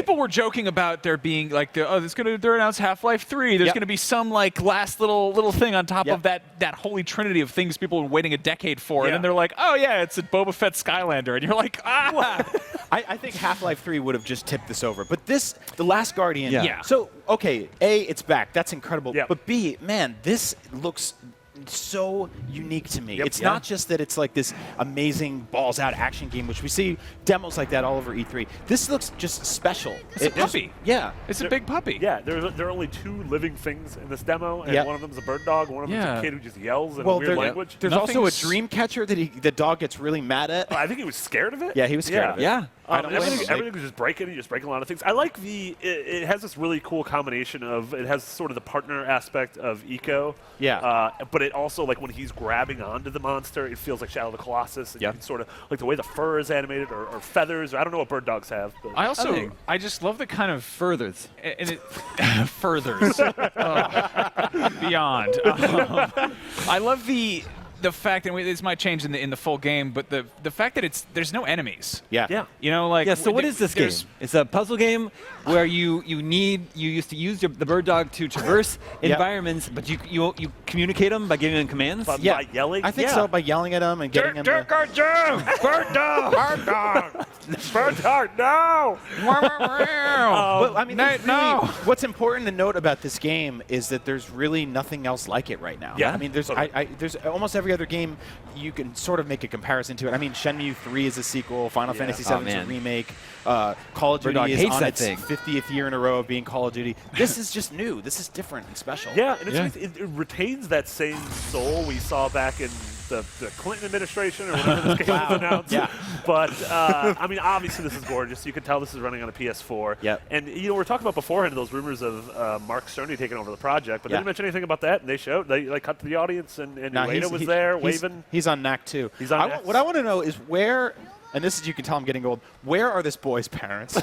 People were joking about there being like, they're announced Half-Life 3. There's going to be some like last little thing on top of that holy trinity of things people have been waiting a decade for, and then they're like, oh yeah, it's a Boba Fett Skylander, and you're like, ah. I think Half-Life 3 would have just tipped this over, but The Last Guardian. So okay, A, it's back. That's incredible. But B, man, this looks so unique to me. It's not just that it's like this amazing balls-out action game, which we see demos like that all over E3. This looks just special. It's a puppy. It's a big puppy. Yeah, there are only 2 living things in this demo, and one of them is a bird dog, one of them is a kid who just yells in a weird language. There's also a dream catcher that the dog gets really mad at. I think he was scared of it. Yeah, he was scared of it. Yeah. Everything was just breaking. You're just breaking a lot of things. I like it has this really cool combination of, it has sort of the partner aspect of Eco. But it also, like when he's grabbing onto the monster, it feels like Shadow of the Colossus. And you can sort of, like the way the fur is animated or feathers. I don't know what bird dogs have. But I just love the kind of furthers. And it furthers. Beyond. I love the fact, and this might change in the full game, but the fact that there's no enemies. Yeah. You know, like. Yeah. So what is this game? It's a puzzle game where you used to use the bird dog to traverse environments, but you communicate them by giving them commands. By yelling. I think so. By yelling at them and getting them. Bird dog. Bird dog. Bird dog. No. But I mean, what's important to note about this game is that there's really nothing else like it right now. Yeah. I mean, there's almost every other game you can sort of make a comparison to it. I mean, Shenmue 3 is a sequel. Final Fantasy 7 is a remake. Call of Duty is on its 50th year in a row of being Call of Duty. This is just new. This is different and special. Yeah, and it retains that same soul we saw back in the Clinton administration or whatever this game was announced. But, I mean, obviously this is gorgeous. You can tell this is running on a PS4. And, you know, we were talking about beforehand those rumors of Mark Cerny taking over the project, but they didn't mention anything about that, and they showed. They cut to the audience, and Ueda was there waving. He's on NAC too. He's on NAC. What I want to know is where, and this is, you can tell I'm getting old, where are this boy's parents?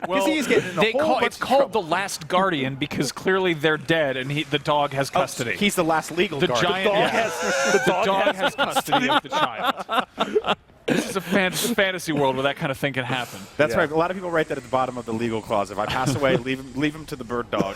Well, he's getting it's called The Last Guardian because clearly they're dead and the dog has custody. He's the last legal guardian. The dog has custody of the child. This is a fantasy world where that kind of thing can happen. That's right. A lot of people write that at the bottom of the legal clause. If I pass away, leave him to the bird dog.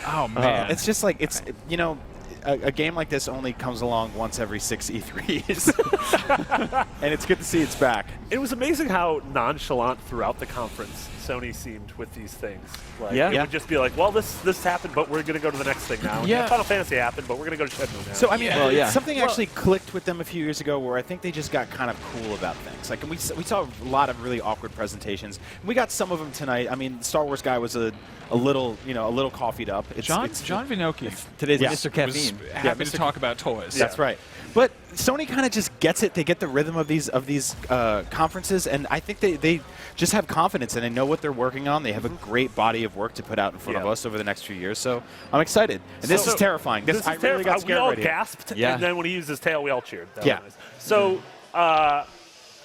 Oh, man. It's just like, you know, a game like this only comes along once every 6 E3s. And it's good to see it's back. It was amazing how nonchalant throughout the conference Sony seemed with these things. Like, it would just be like, well, this happened, but we're going to go to the next thing now. And Final Fantasy happened, but we're going to go to Shenmue now. So, I mean, something actually clicked with them a few years ago where I think they just got kind of cool about things. Like, we saw a lot of really awkward presentations. We got some of them tonight. I mean, the Star Wars guy was a little coffeed up. John Vinocchi. Today's Mr. Caffeine. Happy to talk about toys. That's right. But Sony kind of just gets it. They get the rhythm of these conferences, and I think they just have confidence and they know what they're working on. They have a great body of work to put out in front of us over the next few years. So I'm excited. And this is terrifying. This is terrifying. Really got scared. We all gasped, and then when he used his tail, we all cheered. That was nice. So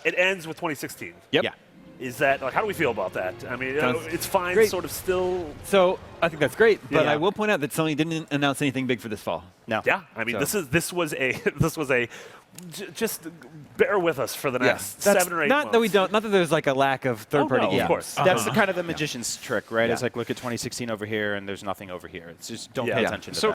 it ends with 2016. Yeah. Is that, like, how do we feel about that? I mean, it's fine, sort of still. So I think that's great, but I will point out that Sony didn't announce anything big for this fall. No. Yeah, I mean, this was a just bear with us for the next 7 or 8 months. Not that there's like a lack of third-party games. Of course. That's the kind of the magician's trick, right? It's like, look at 2016 over here, and there's nothing over here. It's just don't pay attention to that.